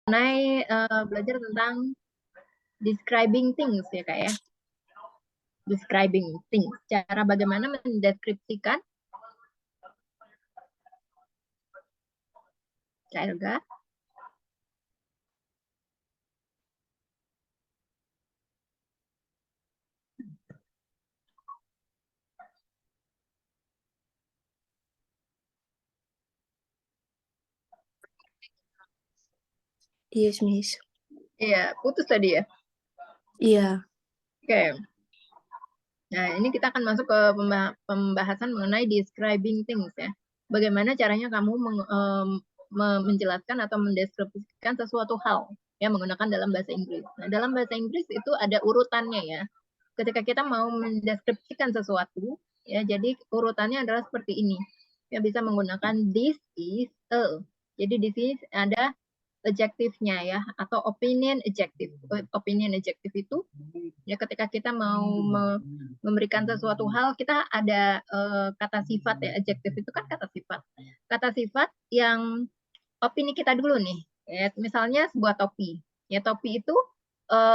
mengenai belajar tentang describing things ya Kak ya. Describing things. Cara bagaimana mendeskripsikan. Kak Elga. Yes, Miss. Iya, putus tadi ya. Iya. Oke. Nah, ini kita akan masuk ke pembahasan mengenai describing things ya. Bagaimana caranya kamu menjelaskan atau mendeskripsikan sesuatu hal ya menggunakan dalam bahasa Inggris. Nah, dalam bahasa Inggris itu ada urutannya ya. Ketika kita mau mendeskripsikan sesuatu ya, jadi urutannya adalah seperti ini. Ya bisa menggunakan this is a. Jadi di sini ada adjektifnya ya atau opinion adjective. Opinion adjective itu ya ketika kita mau memberikan sesuatu hal kita ada kata sifat ya, adjektif itu kan kata sifat. Kata sifat yang opini kita dulu nih. Ya, misalnya sebuah topi. Ya topi itu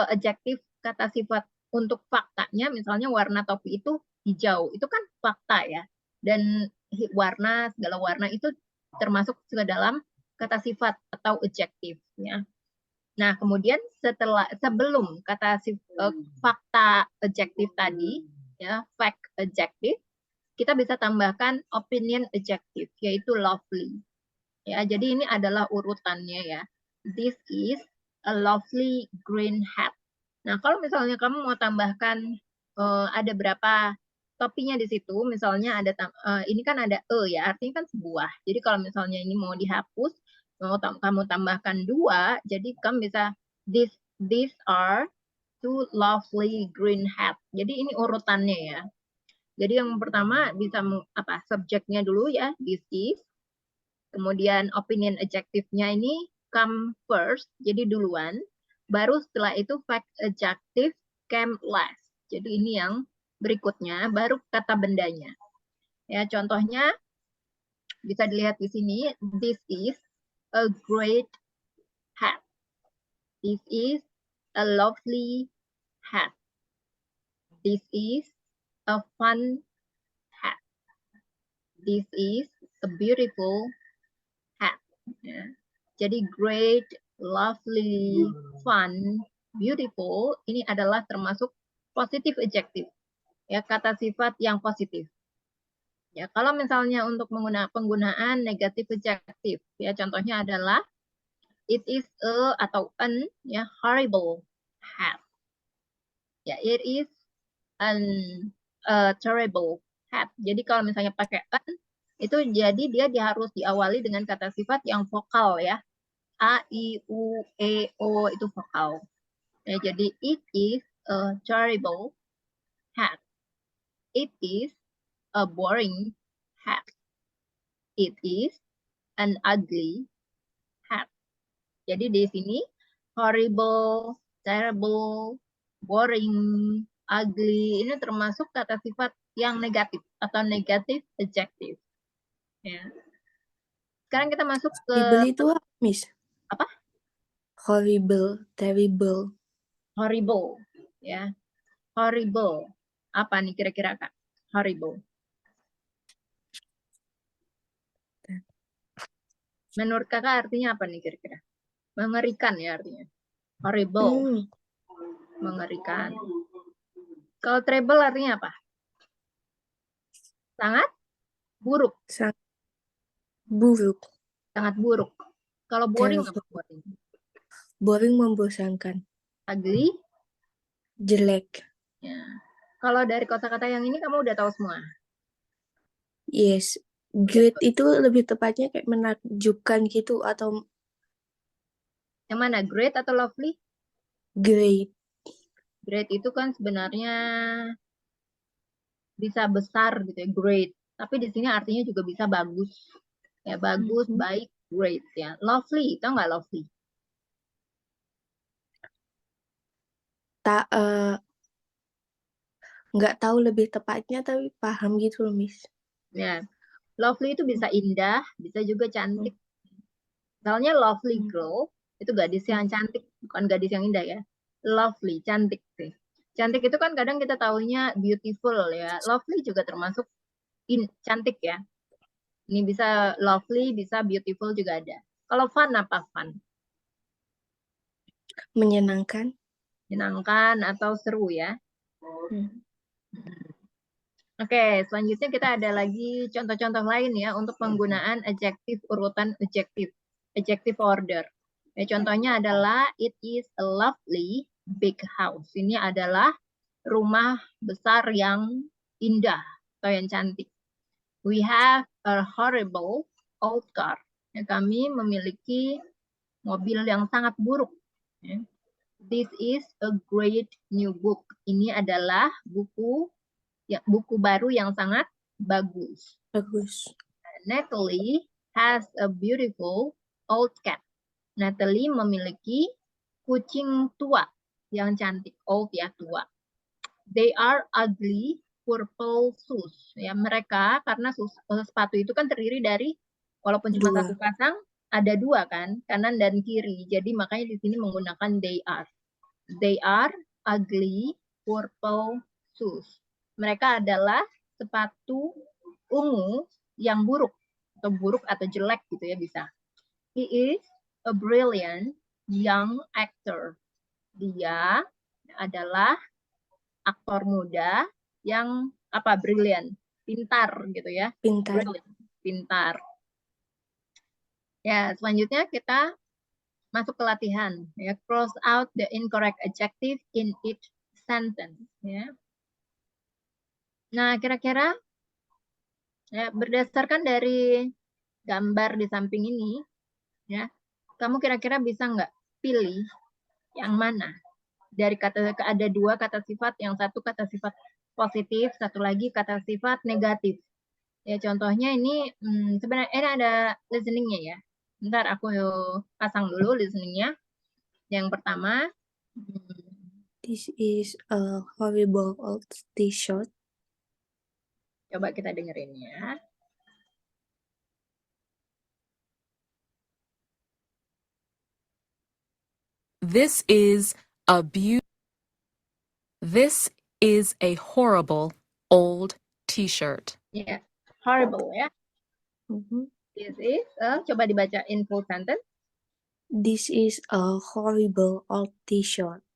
adjektif kata sifat untuk faktanya misalnya warna topi itu hijau. Itu kan fakta ya. Dan warna segala warna itu termasuk ke dalam kata sifat atau adjektif ya. Nah, kemudian sebelum kata fakta adjektif tadi ya, fact adjektif, kita bisa tambahkan opinion adjektif yaitu lovely. Ya, jadi ini adalah urutannya ya. This is a lovely green hat. Nah, kalau misalnya kamu mau tambahkan ada berapa topinya di situ, misalnya ada ini kan ada ya, artinya kan sebuah. Jadi kalau misalnya ini mau dihapus, mau kamu tambahkan 2, jadi kamu bisa these are 2 lovely green hat. Jadi ini urutannya ya. Jadi yang pertama bisa subjeknya dulu ya, this is. Kemudian opinion adjektifnya ini come first, jadi duluan. Baru setelah itu fact adjective came last. Jadi ini yang berikutnya, baru kata bendanya. Ya, contohnya bisa dilihat di sini. This is a great hat. This is a lovely hat. This is a fun hat. This is a beautiful hat. Ya. Jadi great, lovely, fun, beautiful ini adalah termasuk positive adjective. Ya, kata sifat yang positif. Ya, kalau misalnya untuk penggunaan negatif adjective, ya contohnya adalah it is a atau an ya horrible hat. Ya, it is an terrible hat. Jadi kalau misalnya pakai an itu jadi dia harus diawali dengan kata sifat yang vokal ya. A, I, U, E, O itu vokal. Ya, jadi it is a terrible hat. It is a boring hat. It is an ugly hat. Jadi di sini horrible, terrible, boring, ugly ini termasuk kata sifat yang negatif atau negatif adjective. Ya. Sekarang kita masuk ke Horrible itu apa, Miss? apa? Horrible, terrible. Horrible, ya. Horrible. Apa nih kira-kira Kak? Horrible. Menurut Kakak artinya apa nih kira-kira? Mengerikan ya artinya. Horrible. Mengerikan. Kalau terrible artinya apa? Sangat buruk. Sangat buruk. Sangat buruk. Kalau boring apa Terrible. boring? Boring, membosankan. Ugly. Jelek. Ya. Kalau dari kata-kata yang ini kamu udah tahu semua? Yes. Great itu lebih tepatnya kayak menakjubkan gitu atau Yang mana? Great atau lovely? great. Great itu kan sebenarnya bisa besar gitu ya, great. Tapi di sini artinya juga bisa bagus. Ya, bagus, baik, great ya. Lovely, tau nggak lovely? Tak nggak tahu lebih tepatnya tapi paham gitu loh, Miss. Ya, lovely itu bisa indah, bisa juga cantik. Misalnya lovely girl Itu gadis yang cantik, bukan gadis yang indah ya. Lovely, cantik sih. Cantik itu kan kadang kita taunya beautiful ya. Lovely juga termasuk cantik ya. Ini bisa lovely, bisa beautiful juga ada. Kalau fun apa fun? Menyenangkan. Menyenangkan atau seru ya. Hmm. Oke, selanjutnya kita ada lagi contoh-contoh lain ya untuk penggunaan adjektif urutan adjective order. Ya, contohnya adalah it is a lovely big house. Ini adalah rumah besar yang indah atau yang cantik. We have a horrible old car. Ya, kami memiliki mobil yang sangat buruk. Ya. This is a great new book. Ini adalah buku baru yang sangat bagus. Bagus. Natalie has a beautiful old cat. Natalie memiliki kucing tua yang cantik. Old ya, tua. They are ugly purple shoes. Ya, mereka karena sepatu itu kan terdiri dari walaupun cuma satu pasang, ada dua kan, kanan dan kiri. Jadi makanya di sini menggunakan they are. They are ugly purple shoes. Mereka adalah sepatu ungu yang buruk atau jelek gitu ya bisa. He is a brilliant young actor. Dia adalah aktor muda yang brilliant, pintar gitu ya. Pintar. Brilliant, pintar. Ya, selanjutnya kita masuk ke latihan ya. Cross out the incorrect adjective in each sentence ya. Nah, kira-kira ya, berdasarkan dari gambar di samping ini ya, kamu kira-kira bisa nggak pilih yang mana dari ada dua kata sifat, yang satu kata sifat positif, satu lagi kata sifat negatif. Ya contohnya ini sebenarnya ini ada listeningnya ya. Bentar aku pasang dulu listeningnya. Yang pertama, This is a horrible old t-shirt. coba kita dengerin ya. This is a This is a horrible old t-shirt. Ya, horrible ya. Mhm. This is, coba dibaca in full sentence. This is a horrible old t-shirt.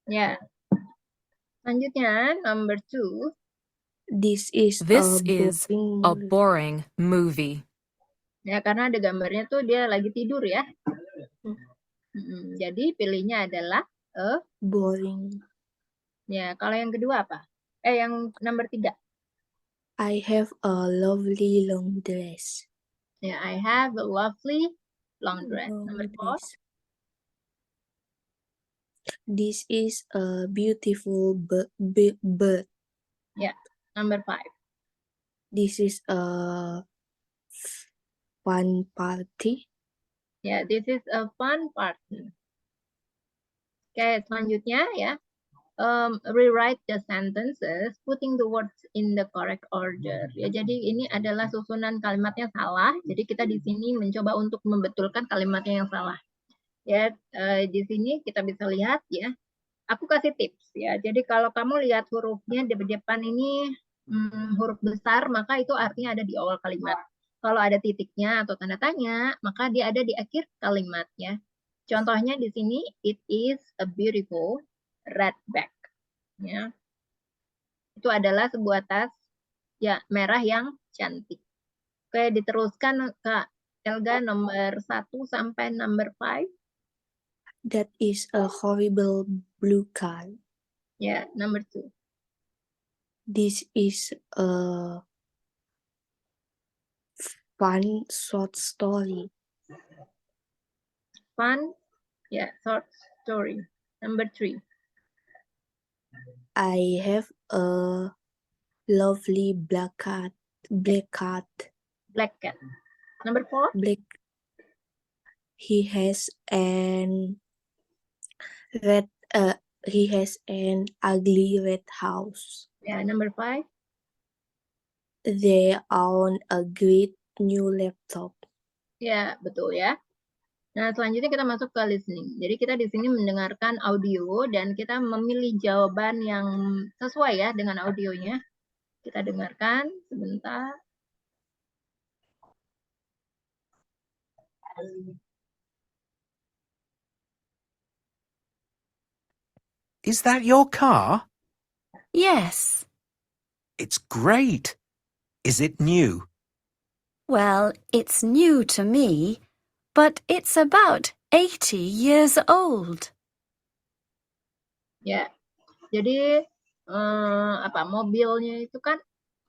Ya. Selanjutnya, number 2. This is a boring movie. Ya, karena ada gambarnya tuh dia lagi tidur ya. Jadi pilihnya adalah boring. Ya, kalau yang kedua apa? Yang number 3. I have a lovely long dress. Ya, I have a lovely long dress. Number 4. This is a beautiful bird. Ya, number 5. This is a fun party. Ya, this is a fun party. Oke, selanjutnya ya. Rewrite the sentences, putting the words in the correct order. Ya, jadi ini adalah susunan kalimatnya salah. Jadi kita di sini mencoba untuk membetulkan kalimatnya yang salah. Ya, di sini kita bisa lihat ya. Aku kasih tips ya. Jadi kalau kamu lihat hurufnya di depan ini huruf besar, maka itu artinya ada di awal kalimat. Kalau ada titiknya atau tanda tanya, maka dia ada di akhir kalimat ya. Contohnya di sini, it is a beautiful red bag. Ya. Itu adalah sebuah tas ya merah yang cantik. Oke, diteruskan Kak Elga nomor 1 sampai number 5. That is a horrible blue car. Ya, number 2. This is a fun short story. Fun, ya, short story. Number 3. I have a lovely black cat. Black cat. Number 4. He has an ugly red house. Ya, number 5. They own a great new laptop. Ya, betul ya. Nah, selanjutnya kita masuk ke listening. Jadi kita di sini mendengarkan audio dan kita memilih jawaban yang sesuai ya dengan audionya. Kita dengarkan sebentar. Is that your car? Yes. It's great. Is it new? Well, it's new to me, but it's about 80 years old. Ya, jadi mobilnya itu kan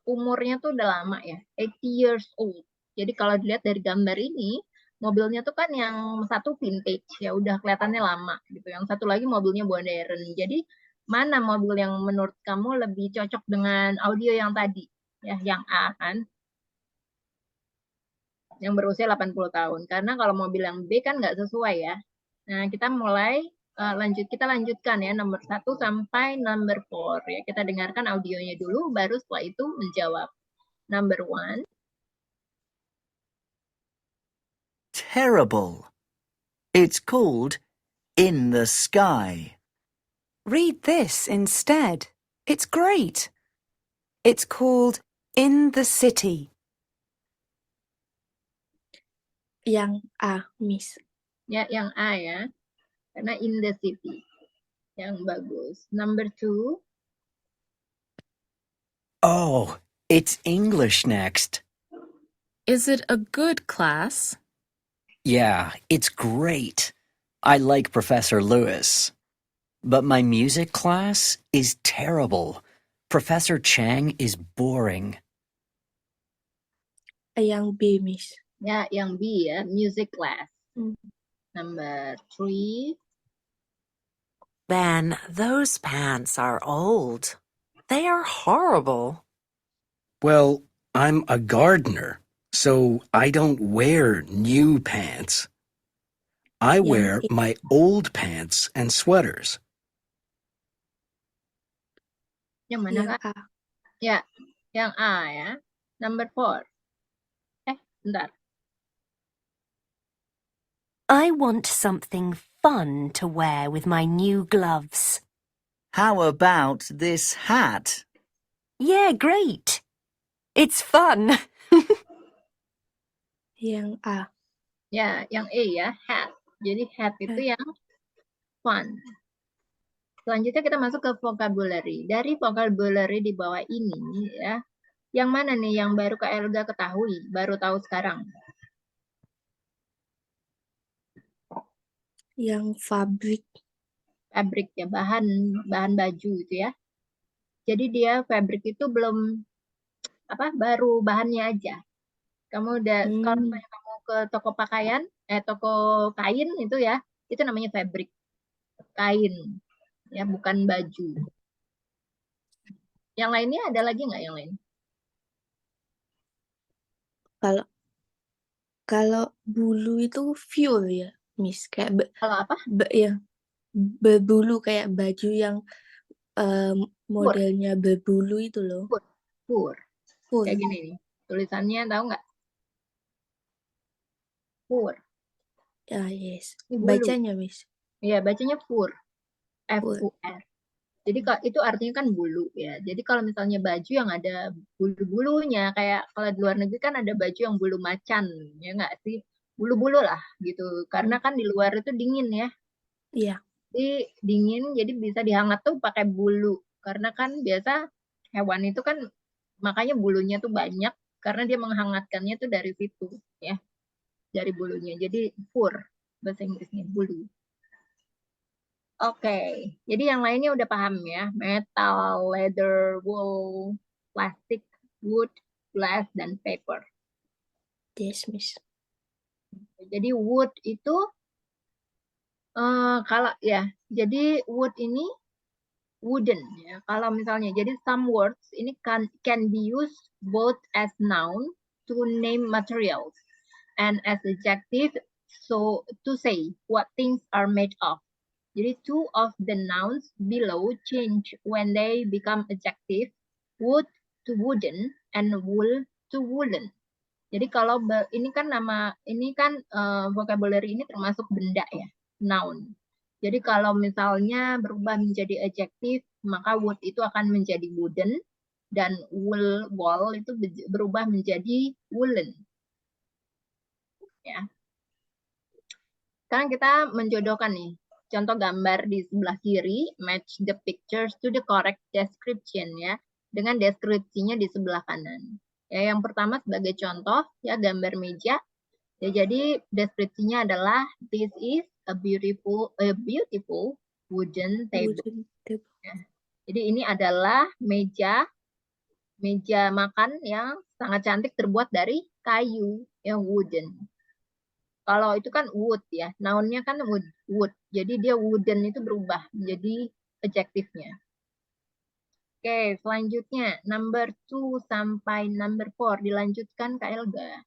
umurnya tuh udah lama ya, 80 years old. Jadi kalau dilihat dari gambar ini, mobilnya tuh kan yang satu vintage ya udah kelihatannya lama gitu. Yang satu lagi mobilnya modern. Jadi mana mobil yang menurut kamu lebih cocok dengan audio yang tadi? Ya, yang A kan, yang berusia 80 tahun. Karena kalau mobil yang B kan nggak sesuai ya. Nah, kita mulai kita lanjutkan ya nomor 1 sampai nomor 4 ya. Kita dengarkan audionya dulu baru setelah itu menjawab. Number 1. Terrible. It's called In the Sky. Read this instead. It's great. It's called In the City. Yang A, Miss. Ya, yang A ya. Karena in the city. Yang bagus. Number 2. Oh, it's English next. Is it a good class? Yeah, it's great. I like Professor Lewis. But my music class is terrible. Professor Chang is boring. Yang B, Miss. Ya, yang B ya. Music class. Hmm. Number 3. Ben, those pants are old. They are horrible. Well, I'm a gardener, so I don't wear new pants. I wear my old pants and sweaters. Yang mana Yang Kak? A. Ya, yang A ya. Number 4. Bentar. I want something fun to wear with my new gloves. How about this hat? Yeah, great. It's fun. Yang A. Ya, yang E ya, hat. Jadi hat itu yang fun. Selanjutnya kita masuk ke vocabulary. Dari vocabulary di bawah ini ya, yang mana nih yang baru Kak Elga ketahui, baru tahu sekarang? Yang fabrik. Fabric ya, bahan baju gitu ya. Jadi dia fabric itu belum baru bahannya aja. Kamu udah kalau misalnya kamu ke toko pakaian, toko kain itu ya, itu namanya fabric. Kain. Ya, bukan baju. Yang lainnya ada lagi nggak yang lain? Kalau bulu itu fur ya, Miss. Kayak Kalau apa? ya, berbulu kayak baju yang modelnya berbulu itu loh. Fur. Fur. Kayak gini nih. Tulisannya tahu nggak? Fur. Ah, yes. Ini bulu. Bacanya, Miss. Iya, bacanya fur. F-U-R. Jadi itu artinya kan bulu ya. Jadi kalau misalnya baju yang ada bulu-bulunya, kayak kalau di luar negeri kan ada baju yang bulu macan, ya nggak sih? Bulu-bulu lah gitu. Karena kan di luar itu dingin ya. Iya. Jadi dingin, jadi bisa dihangat tuh pakai bulu. Karena kan biasa hewan itu kan makanya bulunya tuh banyak karena dia menghangatkannya tuh dari situ ya. Dari bulunya. Jadi fur bahasa Inggrisnya bulu. Oke, jadi yang lainnya udah paham ya. Metal, leather, wool, plastic, wood, glass, dan paper. Yes, Miss. Jadi wood itu kalau ya, jadi wood ini wooden ya. Kalau misalnya, jadi some words ini can be used both as noun to name materials and as adjective so to say what things are made of. Jadi two of the nouns below change when they become adjective, wood to wooden and wool to woolen. Jadi kalau ini kan vocabulary ini termasuk benda ya, noun. Jadi kalau misalnya berubah menjadi adjektif, maka wood itu akan menjadi wooden dan wall itu berubah menjadi woolen. Ya. Sekarang kita menjodohkan nih. Contoh gambar di sebelah kiri, match the pictures to the correct description ya, dengan deskripsinya di sebelah kanan. Ya, yang pertama sebagai contoh ya gambar meja. Ya, jadi deskripsinya adalah this is a beautiful wooden table. Wooden table. Ya. Jadi ini adalah meja makan yang sangat cantik terbuat dari kayu yang wooden. Kalau itu kan wood ya, nounnya kan wood. Jadi dia wooden itu berubah menjadi adjektifnya. Oke, selanjutnya number 2 sampai number 4 dilanjutkan Kak Elga.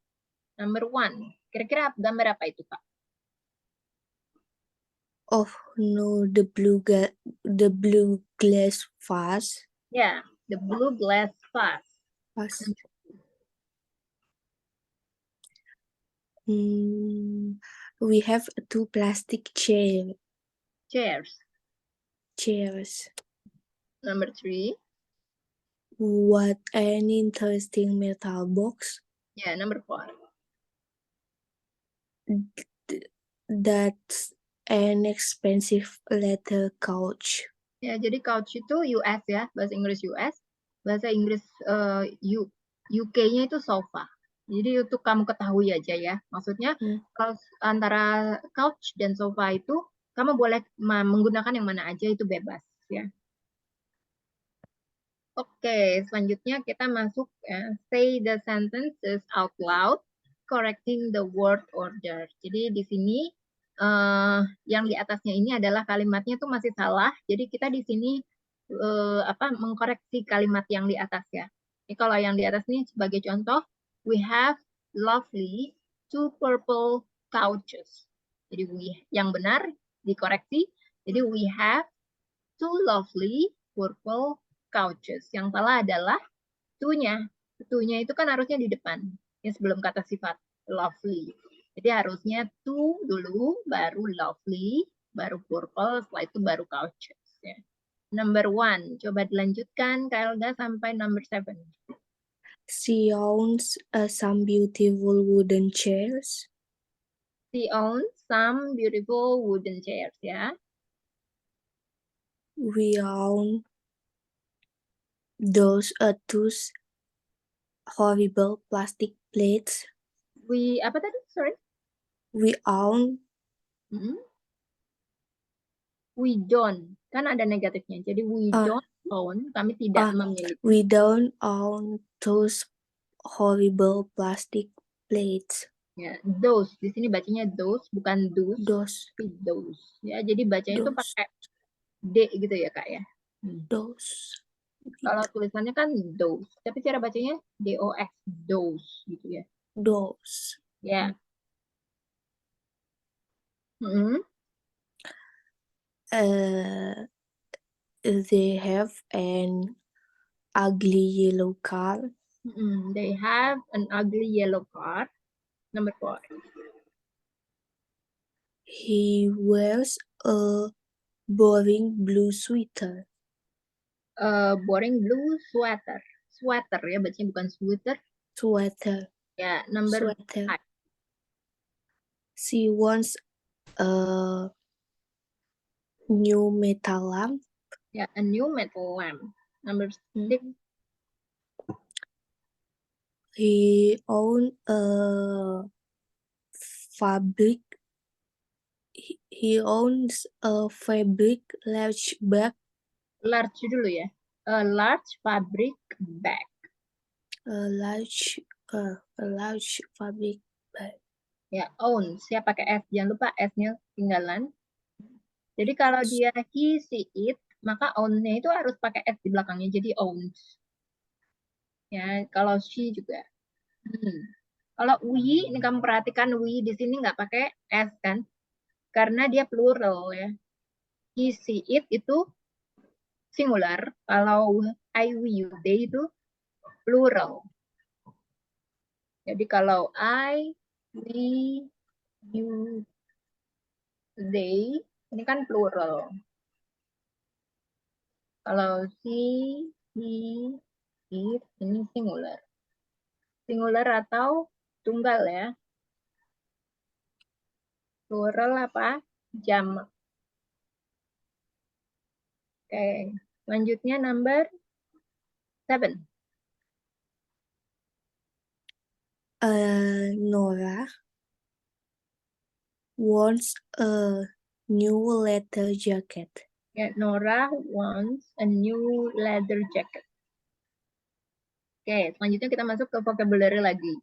Number 1, kira-kira gambar apa itu Kak? Oh no, the blue glass vase. Ya, the blue glass vase. We have 2 plastic Chairs. Number 3. What an interesting metal box. Ya, number 4. That's an expensive leather couch. Ya, jadi couch itu US ya, bahasa Inggris US. Bahasa Inggris UK-nya itu sofa. Jadi untuk kamu ketahui aja ya. Maksudnya kalau antara couch dan sofa itu kamu boleh menggunakan yang mana aja, itu bebas ya. Oke, selanjutnya kita masuk say the sentences out loud, correcting the word order. Jadi di sini yang di atasnya ini adalah kalimatnya tuh masih salah. Jadi kita di sini mengkoreksi kalimat yang di atas ya. Ini kalau yang di atas ini sebagai contoh, we have lovely 2 purple couches. Jadi yang benar dikoreksi. Jadi we have 2 lovely purple couches. Yang salah adalah to-nya. To-nya itu kan harusnya di depan. Ya, sebelum kata sifat lovely. Jadi harusnya to dulu, baru lovely, baru purple, setelah itu baru couches. Ya. Number 1, coba dilanjutkan Kak Elga sampai number 7. She owns some beautiful wooden chairs. She owns some beautiful wooden chairs ya. We own those horrible plastic plates. We apa tadi? Sorry. We own. We don't. Kan ada negatifnya. Jadi we don't own. Kami tidak memiliki. We don't own those horrible plastic plates. Ya, those. Di sini bacanya those, bukan those. Those. Ya, jadi bacanya itu pakai D gitu ya Kak ya. Those. Kalau tulisannya kan those, tapi cara bacanya DOS, those gitu ya. Those. Ya. They have an ugly yellow car. They have an ugly yellow car. Number 4. He wears a boring blue sweater. Boring blue sweater. Sweater ya, bacanya bukan sweater. Sweater. Ya, number 5. She wants a new metal lamp. Ya, a new metal lamp. Number 6. He owns a fabric. He owns a fabric large bag. Large dulu ya. A large fabric bag. A large fabric bag. Ya, owns ya pakai S. Jangan lupa S-nya ketinggalan. Jadi kalau dia he, she, it, maka own-nya itu harus pakai S di belakangnya. Jadi owns. Ya, kalau she juga. Kalau we, ini kamu perhatikan we di sini nggak pakai S kan? Karena dia plural ya. He, she, it itu singular. Kalau I, we, you, they itu plural. Jadi kalau I, we, you, they, ini kan plural. Kalau she, he, it, ini singular. Singular atau tunggal ya. Plural apa? Jamak. Oke. Selanjutnya number 7. Nora wants a new leather jacket. Ya, Nora wants a new leather jacket. Oke, selanjutnya kita masuk ke vocabulary lagi.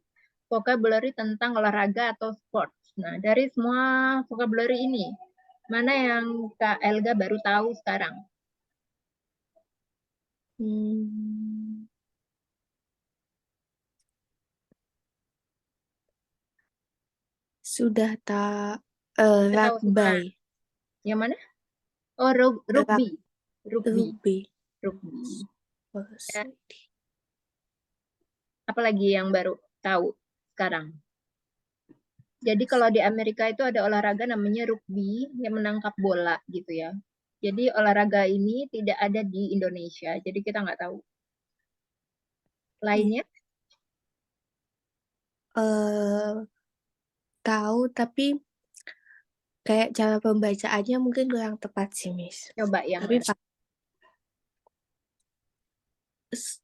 Vocabulary tentang olahraga atau sports. Nah, dari semua vocabulary ini, mana yang Kak Elga baru tahu sekarang? Sudah tak Kita tahu semua. rugby. Yang mana? Oh, rugby. Rugby. Rugby. Ya. Apalagi yang baru tahu sekarang? Jadi kalau di Amerika itu ada olahraga namanya rugby yang menangkap bola gitu ya. Jadi olahraga ini tidak ada di Indonesia, jadi kita nggak tahu. Lainnya? Tahu, tapi kayak cara pembacaannya mungkin kurang tepat sih, Miss. Coba yang Tapi mana?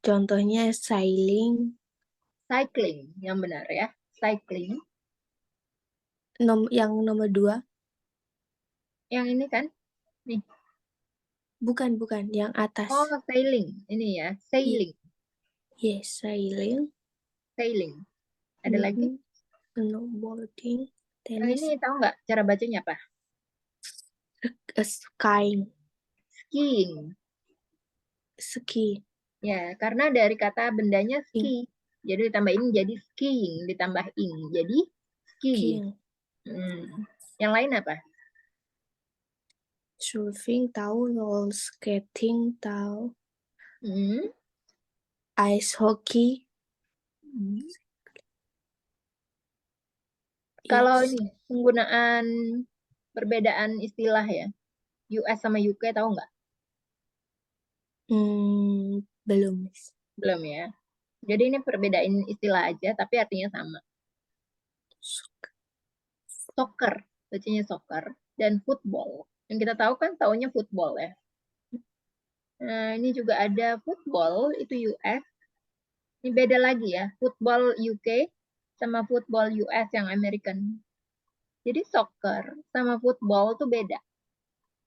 contohnya sailing. Cycling yang benar ya. Cycling. Yang nomor 2. Yang ini kan? Nih. Bukan. Yang atas. Oh, sailing. Ini ya. Sailing. Yes, sailing. Sailing. Ada lagi? Snowboarding. Yang Tennis. ini tahu nggak cara bacanya apa? Skiing. Skiing. Ski. Ya, karena dari kata bendanya ski. Jadi ditambahin jadi skiing, ditambah ing. Jadi skiing. Yang lain apa? Surfing tahu, roller skating tahu. Ice hockey. Kalau Yes. ini penggunaan perbedaan istilah ya, US sama UK tahu nggak? Belum, Miss. Belum ya. Jadi ini perbedaan istilah aja, tapi artinya sama. Soccer, bacanya soccer, dan football. Yang kita tahu kan taunya football ya. Nah, ini juga ada football, itu US. Ini beda lagi ya, football UK sama football US yang American. Jadi soccer sama football tuh beda.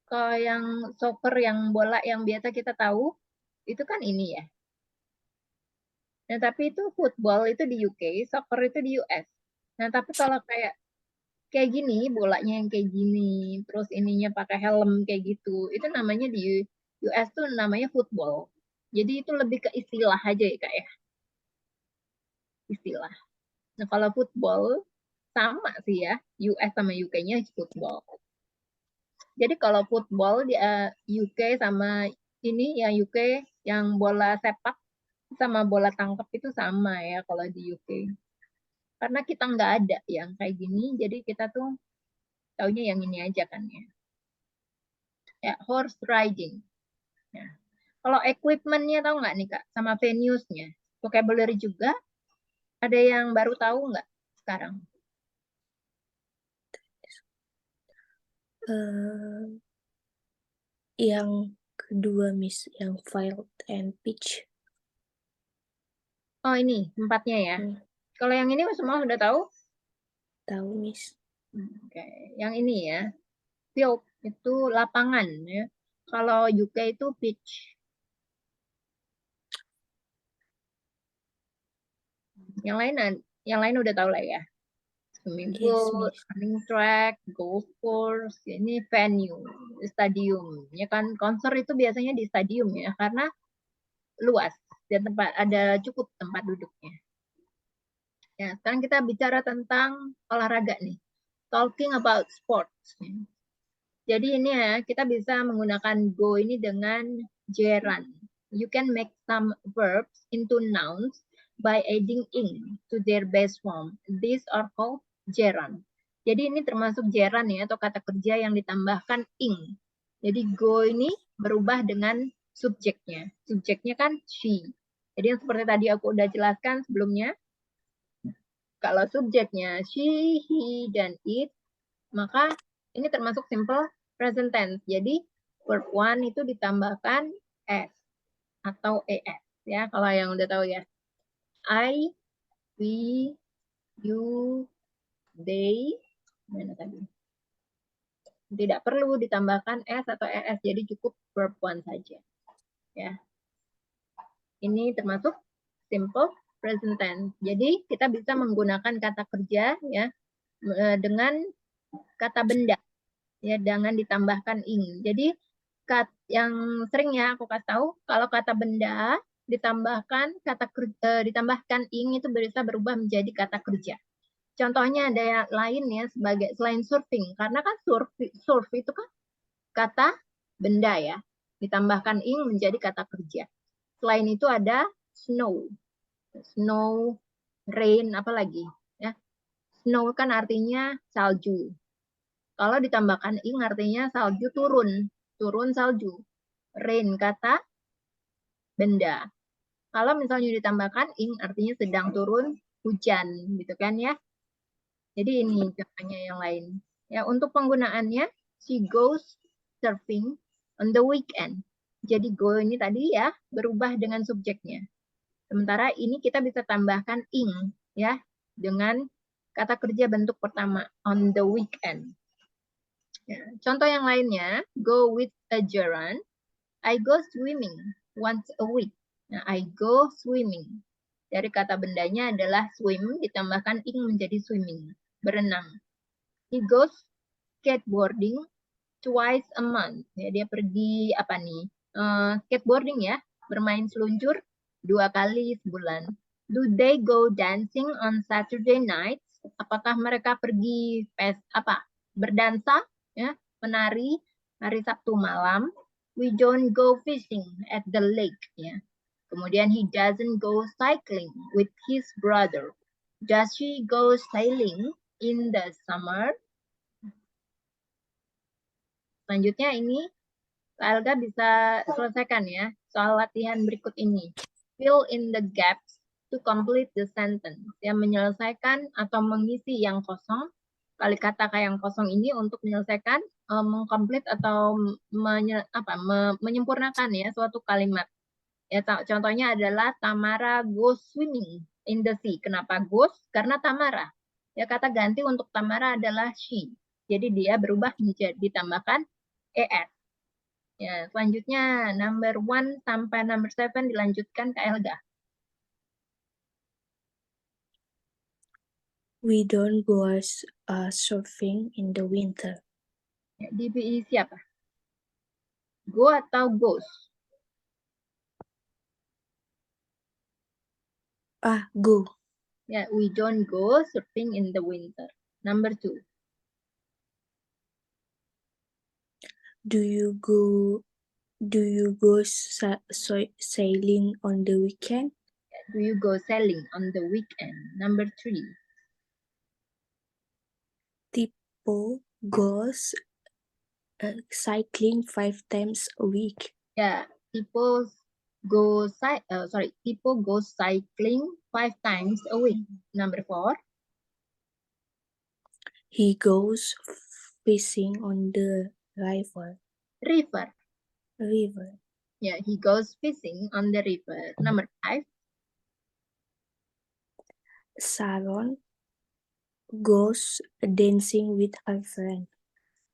Kalau yang soccer, yang bola yang biasa kita tahu, itu kan ini ya. Nah, tapi itu football itu di UK, soccer itu di US. Nah, tapi kalau kayak gini, bolanya yang kayak gini, terus ininya pakai helm kayak gitu, itu namanya di US tuh namanya football. Jadi itu lebih ke istilah aja ya, Kak ya. Istilah. Nah, kalau football sama sih ya, US sama UK-nya football. Jadi kalau football di UK sama ini yang UK yang bola sepak sama bola tangkap itu sama ya kalau di UK. Karena kita nggak ada yang kayak gini, jadi kita tuh taunya yang ini aja kan ya. Ya, horse riding. Ya. Kalau equipment-nya tahu nggak nih Kak, sama venues-nya, vocabulary juga, ada yang baru tahu nggak sekarang? Yang kedua, Miss, yang field and pitch. Oh ini, 4-nya ya. Kalau yang ini semua sudah tahu? Tahu, Miss. Oke, yang ini ya, field itu lapangan ya. Kalau UK itu pitch. Yang lain udah tahu lah ya. Swimming pool, running track, golf course, ini venue, stadium. Ya kan, konser itu biasanya di stadium ya, karena luas dan ada cukup tempat duduknya. Ya, sekarang kita bicara tentang olahraga nih. Talking about sports. Jadi ini ya, kita bisa menggunakan go ini dengan gerund. You can make some verbs into nouns by adding ing to their base form. These are called gerund. Jadi ini termasuk gerund ya, atau kata kerja yang ditambahkan ing. Jadi go ini berubah dengan subjeknya. Subjeknya kan she. Jadi yang seperti tadi aku udah jelaskan sebelumnya, kalau subjeknya she, he, dan it, maka ini termasuk simple present tense. Jadi verb one itu ditambahkan s atau es ya, kalau yang udah tahu ya. I, we, you, they, mana tadi? Tidak perlu ditambahkan s atau es, jadi cukup verb one saja. Ya. Ini termasuk simple present tense. Jadi kita bisa menggunakan kata kerja ya dengan kata benda ya, dengan ditambahkan ing. Jadi yang sering ya aku kasih tahu, kalau kata benda ditambahkan ditambahkan ing itu bisa berubah menjadi kata kerja. Contohnya ada yang lain ya, sebagai selain surfing, karena kan surf itu kan kata benda ya, ditambahkan ing menjadi kata kerja. Selain itu ada snow, rain, apalagi ya. Snow kan artinya salju. Kalau ditambahkan ing artinya salju turun salju. Rain kata benda. Kalau misalnya ditambahkan ing artinya sedang turun hujan, gitu kan ya. Jadi ini contohnya yang lain. Ya, untuk penggunaannya, she goes surfing on the weekend. Jadi go ini tadi ya berubah dengan subjeknya. Sementara ini kita bisa tambahkan ing ya dengan kata kerja bentuk pertama on the weekend. Ya, contoh yang lainnya, go with a gerund. I go swimming once a week. Nah, I go swimming. Dari kata bendanya adalah swim, ditambahkan ing menjadi swimming, berenang. He goes skateboarding twice a month. Ya, dia pergi apa nih? Skateboarding ya, bermain seluncur 2 kali sebulan. Do they go dancing on Saturday nights? Apakah mereka pergi berdansa ya, menari hari Sabtu malam? We don't go fishing at the lake ya. Kemudian he doesn't go cycling with his brother. Does she go sailing in the summer? Selanjutnya ini Kak Elga bisa selesaikan ya soal latihan berikut ini. Fill in the gaps to complete the sentence. Ya, menyelesaikan atau mengisi yang kosong. Kali kata yang kosong ini untuk menyelesaikan, mengkomplit atau menyempurnakan ya suatu kalimat. Ya, contohnya adalah Tamara goes swimming in the sea. Kenapa goes? Karena Tamara. Ya, kata ganti untuk Tamara adalah she. Jadi dia berubah menjadi ditambahkan es. Ya, selanjutnya number 1 sampai number 7 dilanjutkan ke Elga. We don't go surfing in the winter. Ya, diisi apa? Go atau goes? Go. Ya, we don't go surfing in the winter. Number 2. Do you go sailing on the weekend? Do you go sailing on the weekend? Number 3. Tipo goes cycling 5 times a week. Ya, people go cycling 5 times a week. Number 4. He goes fishing on the river. River. Yeah, he goes fishing on the river. Number 5. Sharon goes dancing with her friend.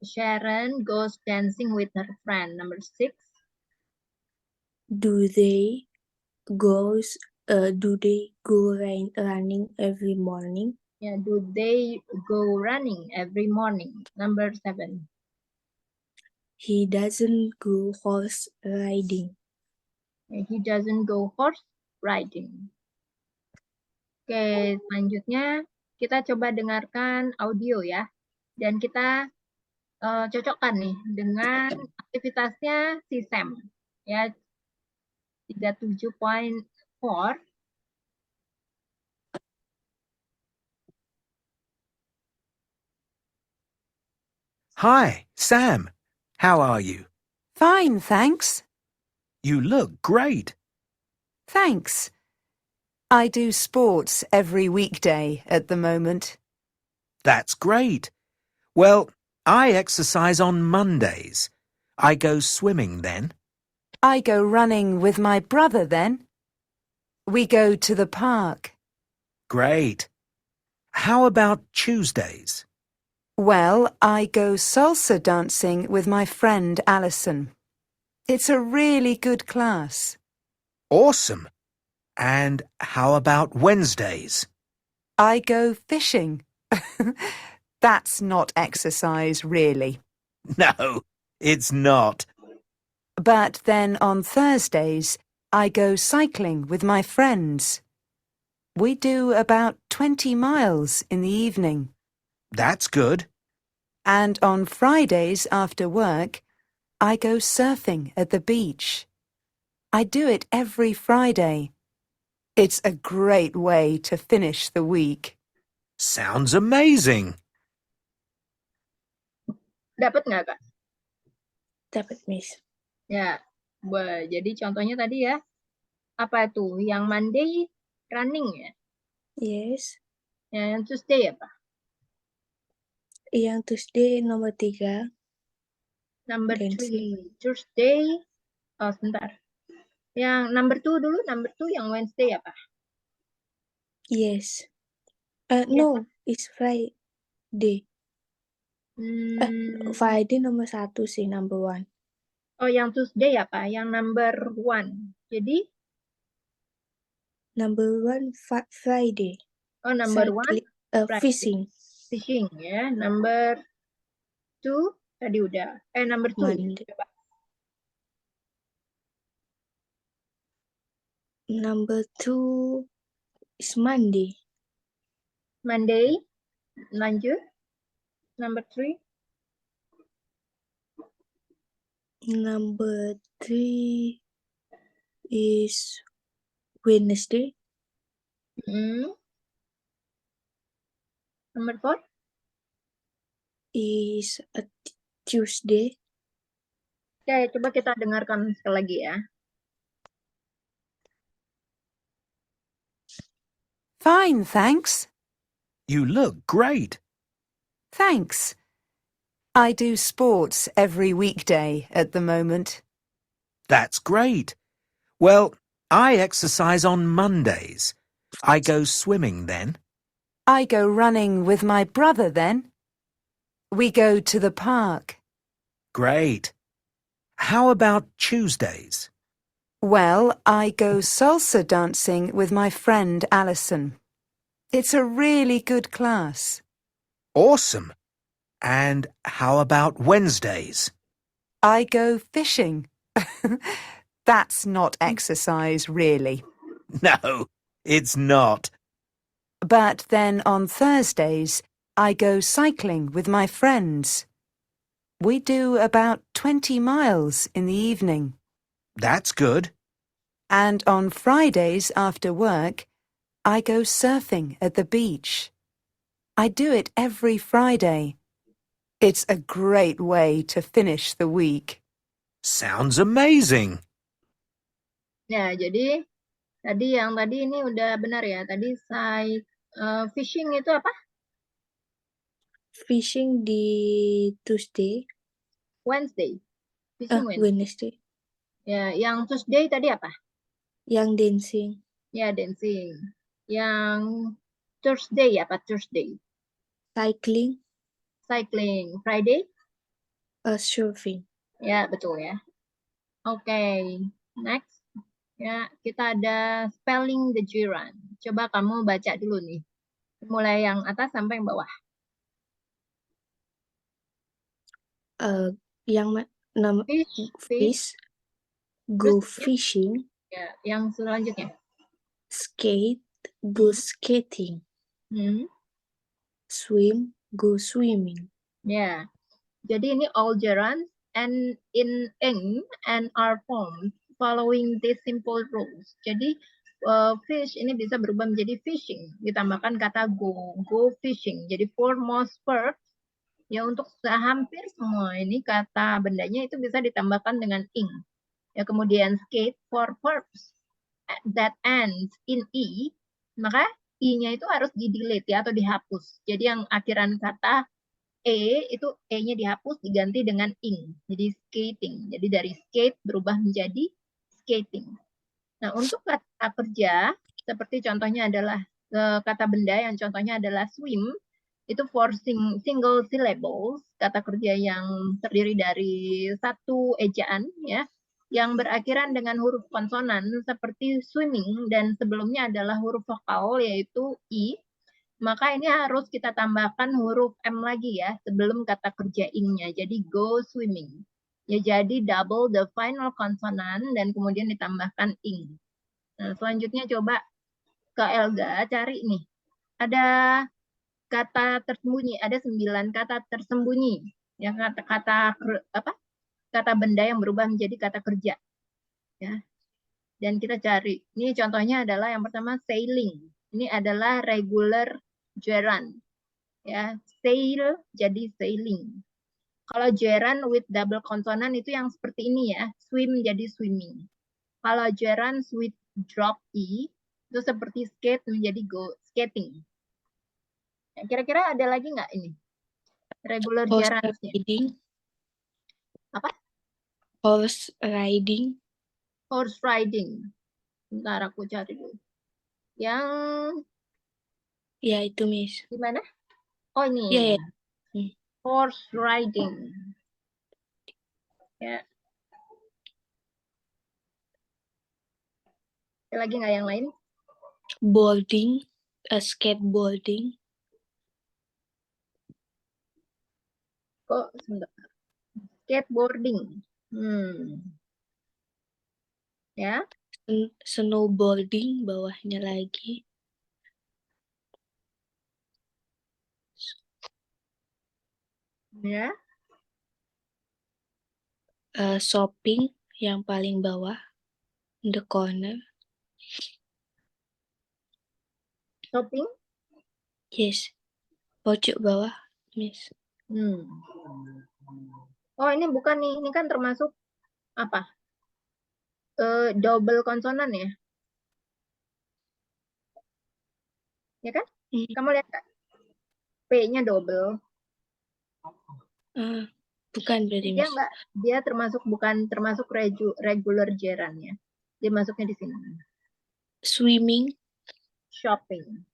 Sharon goes dancing with her friend. Number 6. Do they go running every morning? Yeah, do they go running every morning? Number 7. He doesn't go horse riding. He doesn't go horse riding. Oke, selanjutnya kita coba dengarkan audio ya. Dan kita cocokkan nih dengan aktivitasnya si Sam. Ya, 37.4. Hi, Sam. How are you? Fine, thanks. You look great. Thanks. I do sports every weekday at the moment. That's great. Well, I exercise on Mondays. I go swimming then. I go running with my brother then. We go to the park. Great. How about Tuesdays? Well, I go salsa dancing with my friend Alison. It's a really good class. Awesome. And how about Wednesdays? I go fishing. That's not exercise, really. No, it's not. But then on Thursdays, I go cycling with my friends. We do about 20 miles in the evening. That's good. And on Fridays after work, I go surfing at the beach. I do it every Friday. It's a great way to finish the week. Sounds amazing. Dapat nggak, Kak? Dapat, Miss. Ya, jadi contohnya tadi ya, apa tuh? Yang Monday running ya? Yes. Yang Tuesday apa? Yang Tuesday nomor 3. Number Dancing. 3. Tuesday. Oh, sebentar. Yang number 2 dulu, number 2 yang Wednesday apa? Yes. No, it's Friday. Friday nomor 1 sih, number 1. Oh, yang Tuesday apa? Yang number 1. Jadi, Number 1 Friday. oh number 1 Friday. Fishing. Fishing ya. Number 2 tadi udah. Number 2. Monday. Coba. Number 2 is Monday. Monday. Lanjut. Number 3. Number 3 is Wednesday. Number 4. Is a Tuesday. Oke, coba kita dengarkan sekali lagi ya. Fine, thanks. You look great. Thanks. I do sports every weekday at the moment. That's great. Well, I exercise on Mondays. I go swimming then. I go running with my brother then. We go to the park. Great. How about Tuesdays? Well, I go salsa dancing with my friend Alison. It's a really good class. Awesome. And how about Wednesdays? I go fishing. That's not exercise, really. No, it's not. But then on Thursdays, I go cycling with my friends. We do about 20 miles in the evening. That's good. And on Fridays after work, I go surfing at the beach. I do it every Friday. It's a great way to finish the week. Sounds amazing. Ya, jadi tadi ini udah benar ya. Tadi fishing itu apa? Fishing di Tuesday. Wednesday. Fishing Wednesday. Ya, yang Tuesday tadi apa? Yang dancing. Ya, dancing. Yang Thursday apa? Thursday. Cycling. Cycling. Friday? Surfing. Ya, betul ya. Oke, next. Ya, kita ada spelling the gerund. Coba kamu baca dulu nih. Mulai yang atas sampai yang bawah. Yang nama fish. Go fishing. Ya, yang selanjutnya. Skate. Go skating. Swim. Go swimming. Ya. Jadi ini all gerunds and in ing and are formed following these simple rules. Jadi fish ini bisa berubah menjadi fishing, ditambahkan kata go fishing. Jadi for most verbs Ya untuk hampir semua ini kata bendanya itu bisa ditambahkan dengan ing. Ya kemudian skate for verbs that ends in e, maka i-nya itu harus di-delete ya atau dihapus. Jadi yang akhiran kata itu e-nya dihapus diganti dengan ing. Jadi skating. Jadi dari skate berubah menjadi skating. Nah, untuk kata kerja seperti contohnya adalah kata benda yang contohnya adalah swim, itu for single syllables, kata kerja yang terdiri dari satu ejaan ya, yang berakhiran dengan huruf konsonan seperti swimming dan sebelumnya adalah huruf vokal yaitu i, maka ini harus kita tambahkan huruf m lagi ya sebelum kata kerja ing-nya. Jadi go swimming. Ya jadi double the final consonant dan kemudian ditambahkan ing. Nah, selanjutnya coba ke Elga cari nih. Ada kata tersembunyi, ada 9 kata tersembunyi. Ya kata apa? Kata benda yang berubah menjadi kata kerja. Ya. Dan kita cari. Ini contohnya adalah yang pertama sailing. Ini adalah regular gerund. Ya, sail jadi sailing. Kalau gerund with double consonant itu yang seperti ini ya, swim jadi swimming. Kalau gerund with drop e itu seperti skate menjadi go skating. Ya, kira-kira ada lagi nggak ini? Regular Horse gerunds-nya. riding. Apa? Horse riding. Horse riding. Bentar aku cari dulu. Yang Ya itu Miss. di mana? Oh ini. Ya ya. Horse riding. Ya. Ada lagi nggak yang lain? Boarding. Skateboarding. Kok sebentar. Skateboarding. Ya. Snowboarding bawahnya lagi. Ya. Shopping yang paling bawah. In the corner. Shopping. Yes. Pojok bawah, Miss. Oh ini bukan nih, ini kan termasuk apa? Double konsonan ya? Ya kan? Kamu lihat kan? P-nya double. Bukan berarti Dia Miss. enggak, dia bukan termasuk regular gerund ya. Dia masuknya di sini. Swimming. Shopping.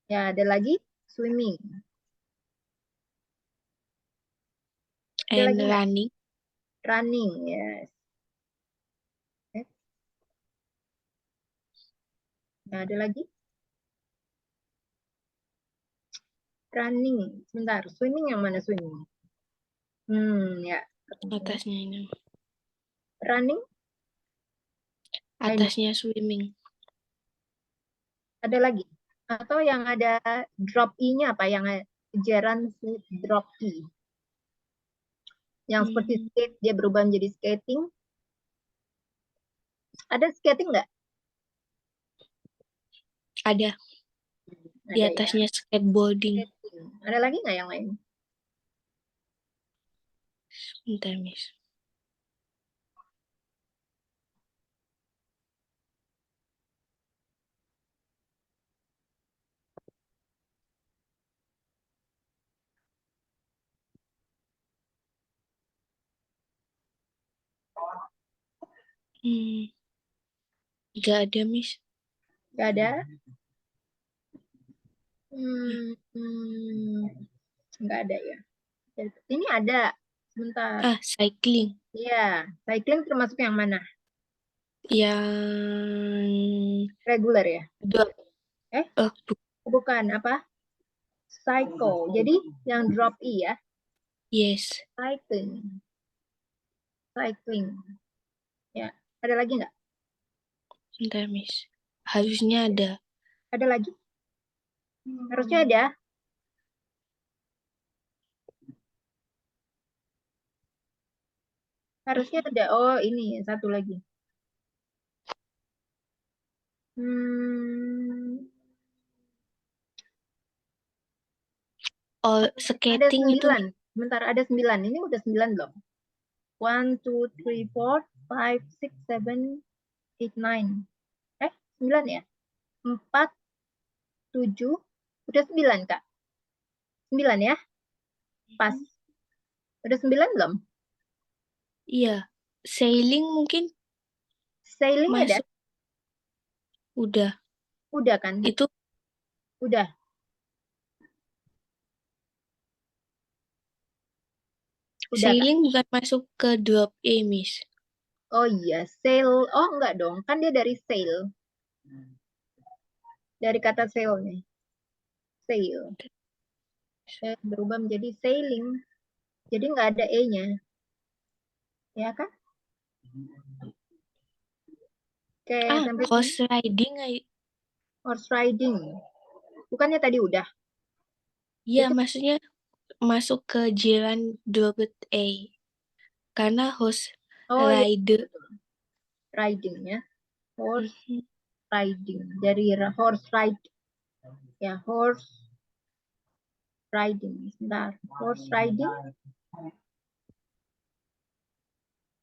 Ya, ada lagi swimming. Ada And lagi nggak? running. Running, yes. Nah, ada lagi? Running. Sebentar, swimming yang mana swimming? Ya. Atasnya ini. Running? Atasnya swimming. Ada lagi? Atau yang ada drop i-nya apa? Yang gerund drop i. Yang seperti skate, dia berubah menjadi skating. Ada skating nggak? Ada. Di Ada atasnya ya. skateboarding. Skating. Ada lagi nggak yang lain? Bentar, Miss. Nggak ada, Miss. Nggak ada? Nggak ada ya. Ini ada. Sebentar. Cycling. Iya, cycling termasuk yang mana? Yang Regular ya? drop. Bukan, apa? Cycle. Jadi yang drop i ya? Yes. Cycling. Cycling. Ya, ada lagi nggak? Bentar, Miss. Harusnya ada. Ada lagi? Harusnya ada. Harusnya ada. Oh, ini satu lagi. Oh, Ada skating itu 9. Sebentar, ada 9. Ini udah 9 belum? 1, 2, 3, 4, 5, 6, 7, 8, 9. 9 ya? 4, 7. Udah 9, Kak. 9 ya? Pas. Udah 9 belum? iya. Sailing mungkin Sailing ada? masuk. Udah. Udah kan? Itu Udah. Udah, Kak. sailing bukan masuk ke drop E, Miss. Oh iya, sail. Oh enggak dong, kan dia dari sail. Dari kata sail nih. Sail. Berubah menjadi sailing. Jadi nggak ada E-nya. Ya kan? Oke, sampai Horse riding. horse riding. Bukannya tadi udah? Iya, Itu- maksudnya masuk ke jiran double A. Karena horse Oh iya, rider. riding ya. Horse Mhm. riding. Dari horse ride. Ya, horse riding. Sebentar. Horse riding.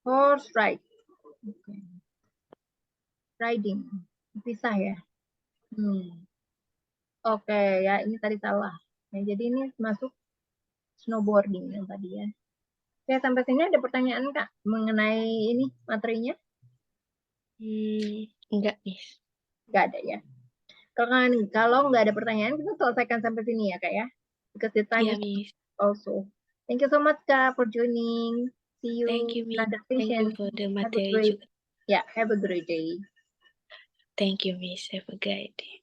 Horse ride. Oke. Riding. Pisah ya. Oke, ya ini tadi salah. Nah, jadi ini masuk snowboarding yang tadi ya. Oke, sampai sini ada pertanyaan Kak mengenai ini materinya? Enggak, Miss. Nggak ada ya. Kalau nggak ada pertanyaan, kita selesaikan sampai sini ya Kak ya. Because the time Iya, is Miss. also. Thank you so much Kak for joining. See you Thank you, Miss. another Thank you session. for the Have a materi great, juga. have a great day. Thank you, Miss. Have a great day.